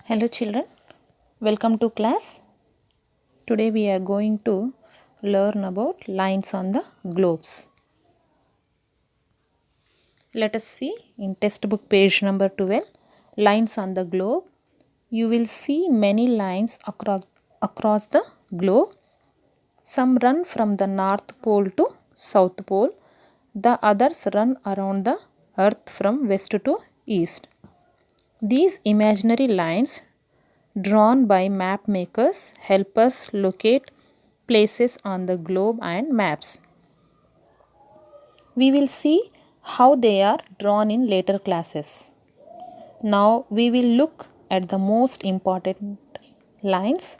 Hello children, welcome to class. Today we are going to learn about lines on the globes. Let us see in textbook page number 12, lines on the globe. You will see many lines across the globe. Some run from the North Pole to South Pole. The others run around the earth from west to east. These imaginary lines drawn by map makers help us locate places on the globe and maps. We will see how they are drawn in later classes. Now we will look at the most important lines.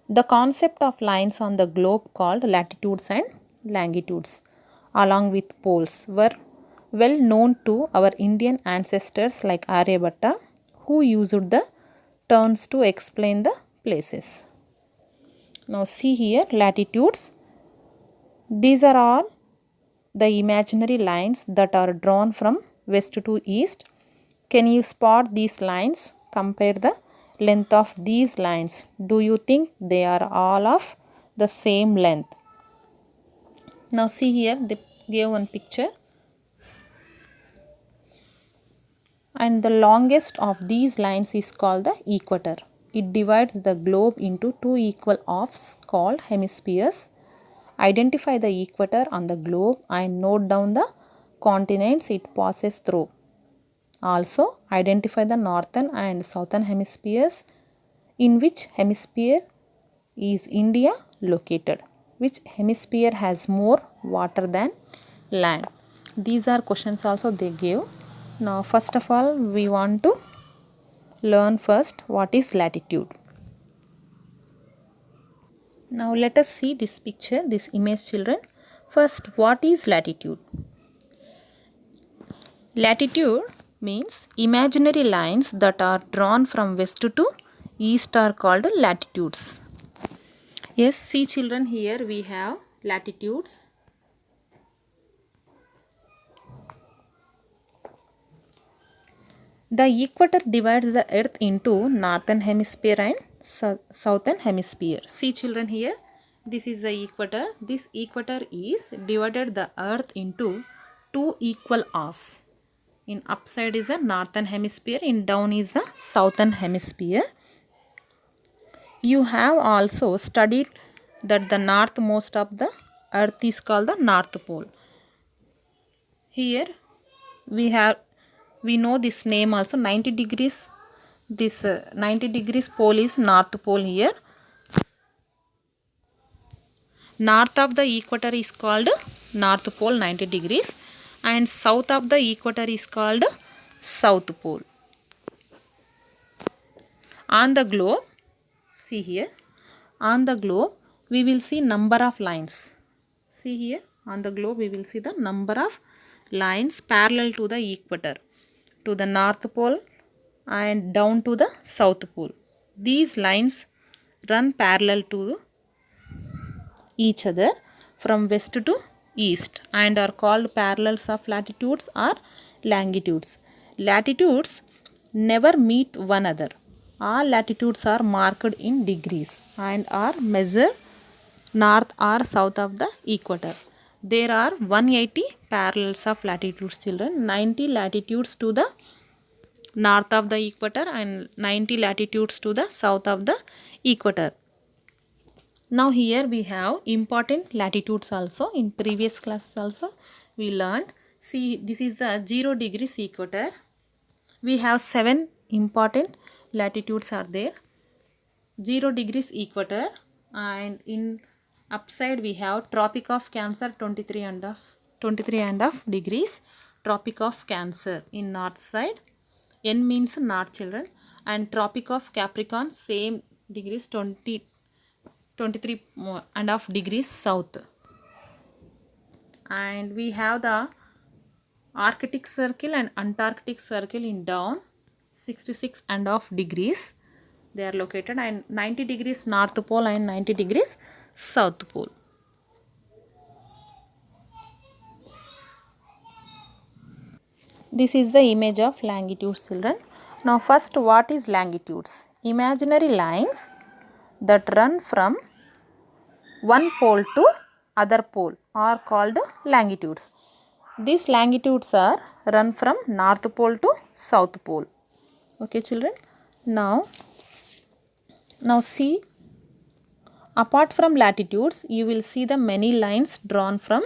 The concept of lines on the globe called latitudes and longitudes along with poles were well known to our Indian ancestors like Aryabhatta, who used the terms to explain the places. Now see here latitudes. These are all the imaginary lines that are drawn from west to east. Can you spot these lines? Compare the length of these lines. Do you think they are all of the same length? Now see here they gave one picture. And the longest of these lines is called the equator. It divides the globe into two equal halves called hemispheres. Identify the equator on the globe and note down the continents it passes through. Also, identify the northern and southern hemispheres. In which hemisphere is India located? Which hemisphere has more water than land? These are questions also they gave. Now, first of all, we want to learn first what is latitude. Now, let us see this picture, this image, children. First, what is latitude? Latitude means imaginary lines that are drawn from west to east are called latitudes. Yes, see children, here we have latitudes. The equator divides the earth into northern hemisphere and southern hemisphere. See children, here this is the equator. This equator is divided the earth into two equal halves. In upside is the northern hemisphere, in down is the southern hemisphere. You have also studied that the northmost of the earth is called the North Pole. Here we know this name also, 90 degrees. This 90 degrees pole is North Pole here. North of the equator is called North Pole 90 degrees and south of the equator is called South Pole. On the globe, see here, on the globe we will see number of lines. See here, on the globe we will see the number of lines parallel to the equator, to the North Pole and down to the South Pole. These lines run parallel to each other from west to east and are called parallels of latitudes or longitudes. Latitudes never meet one another. All latitudes are marked in degrees and are measured north or south of the equator. There are 180 parallels of latitudes, children. 90 latitudes to the north of the equator and 90 latitudes to the south of the equator. Now here we have important latitudes also. In previous classes also we learned. See, this is the 0 degrees equator. We have 7 important latitudes are there. 0 degrees equator, and in upside we have Tropic of Cancer 23 and half degrees. Tropic of Cancer in north side. N means north, children, and Tropic of Capricorn same degrees 23 and half degrees south. And we have the Arctic Circle and Antarctic Circle in down 66 and half degrees. They are located, and 90 degrees North Pole and 90 degrees South Pole. This is the image of longitude, children. Now first, what is longitudes? Imaginary lines that run from one pole to other pole are called longitudes. These longitudes are run from north pole to south pole. Okay children. Now see, apart from latitudes, you will see the many lines drawn from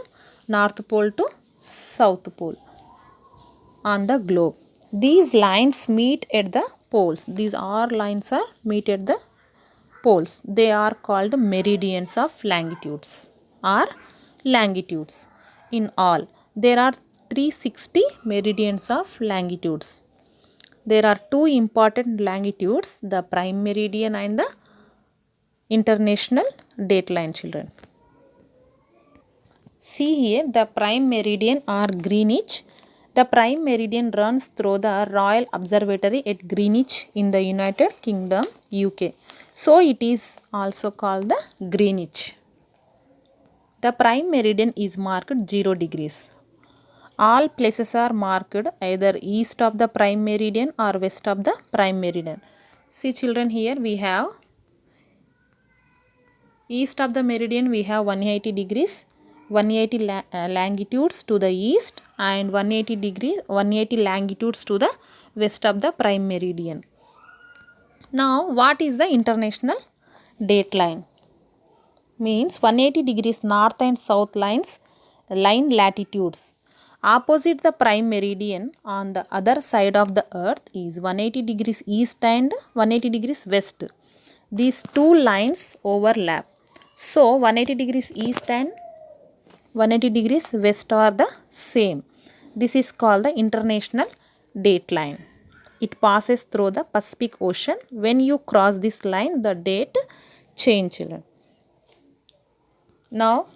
north pole to south pole on the globe. These lines meet at the poles. These all lines are meet at the poles. They are called meridians of longitudes or longitudes. In all, there are 360 meridians of longitudes. There are two important longitudes, the prime meridian and the international dateline, children. See here, the prime meridian or Greenwich. The prime meridian runs through the Royal Observatory at Greenwich in the United Kingdom, UK. So it is also called the Greenwich. The prime meridian is marked 0 degrees. All places are marked either east of the prime meridian or west of the prime meridian. See children, here we have east of the meridian we have 180 degrees, 180 longitudes to the east and 180 longitudes to the west of the prime meridian. Now what is the international dateline? Means 180 degrees north and south line latitudes. Opposite the prime meridian on the other side of the earth is 180 degrees east and 180 degrees west. These two lines overlap. So 180 degrees east and 180 degrees west are the same. This is called the international dateline. It passes through the Pacific Ocean. When you cross this line, the date change, children. Now,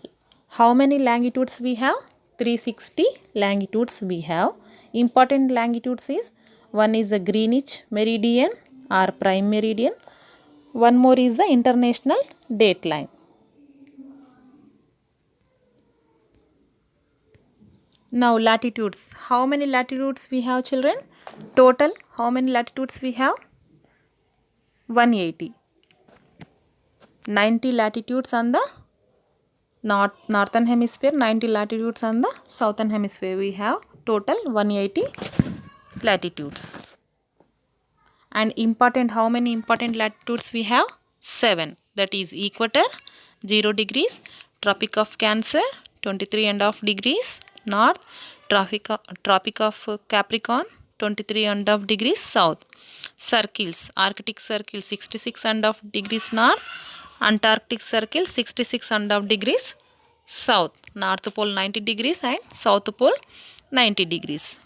how many longitudes we have? 360 longitudes we have. Important longitudes is, one is the Greenwich meridian or prime meridian. One more is the international dateline. Now latitudes. How many latitudes we have, children? Total, how many latitudes we have? 180. 90 latitudes on the northern hemisphere, 90 latitudes on the southern hemisphere. We have total 180 latitudes. And important, how many important latitudes we have? 7. That is equator 0 degrees, Tropic of Cancer 23.5 degrees north, Tropic of Capricorn 23.5 degrees south. Circles, Arctic Circle 66.5 degrees north, Antarctic Circle 66.5 degrees south, North Pole 90 degrees and South Pole 90 degrees.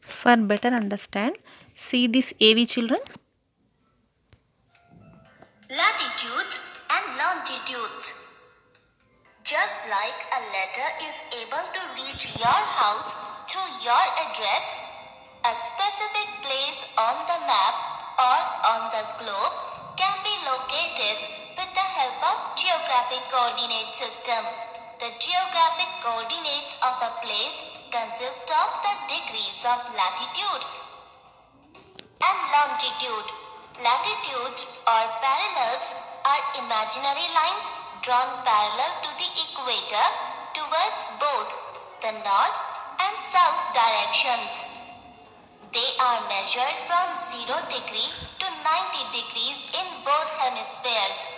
For better understand, see this AV, children. Latitudes and longitudes. Just like a letter is able to reach your house through your address, a specific place on the map or on the globe can be located with the help of geographic coordinate system. The geographic coordinates of a place consist of the degrees of latitude and longitude. Latitudes or parallels are imaginary lines drawn parallel to the equator towards both the north and south directions. They are measured from 0 degree to 90 degrees in both hemispheres.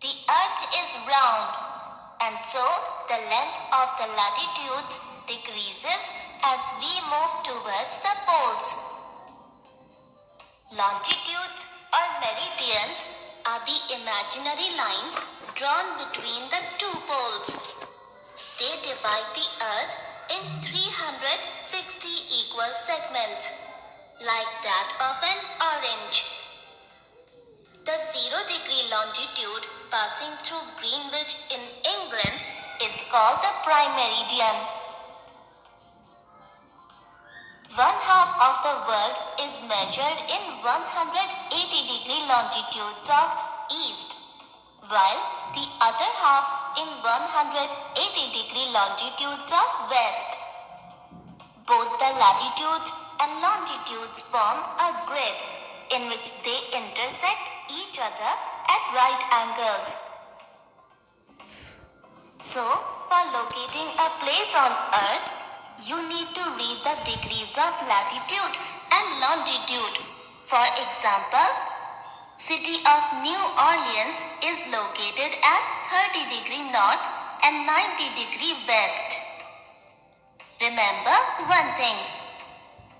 The earth is round, and so the length of the latitudes decreases as we move towards the poles. Longitudes or meridians are the imaginary lines drawn between the two poles. They divide the earth in 360 equal segments, like that of an orange. The 0 degree longitude passing through Greenwich in England is called the prime meridian. One half of the world is measured in 180 degree longitudes of east, while the other half in 180 degree longitudes of west. Both the latitudes and longitudes form a grid in which they intersect each other at right angles. So, for locating a place on Earth, you need to read the degrees of latitude and longitude. For example, city of New Orleans is located at 30° north and 90° west. Remember one thing.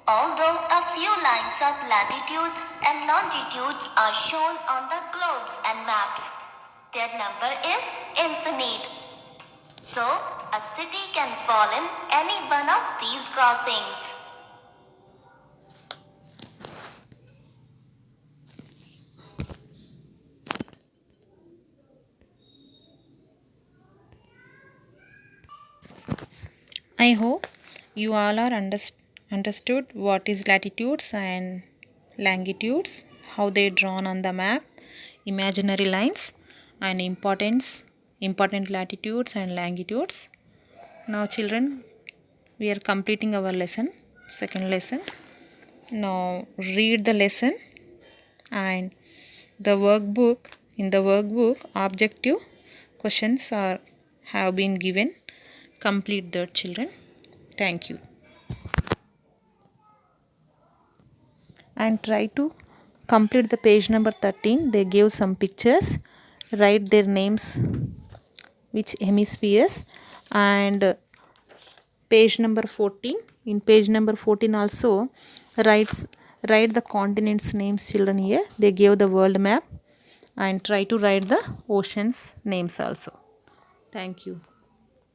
Although a few lines of latitudes and longitudes are shown on the globes and maps, their number is infinite. So, a city can fall in any one of these crossings. I hope you all are understood what is latitudes and longitudes, how they drawn on the map, imaginary lines, and important latitudes and longitudes. Now, children, we are completing our lesson, second lesson. Now, read the lesson and the workbook. In the workbook, objective questions have been given. Complete that, children. Thank you. And try to complete the page number 13. They gave some pictures. Write their names, which hemispheres, and page number 14. In page number 14 also write the continents names, children. Here they gave the world map, and try to write the oceans names also. Thank you.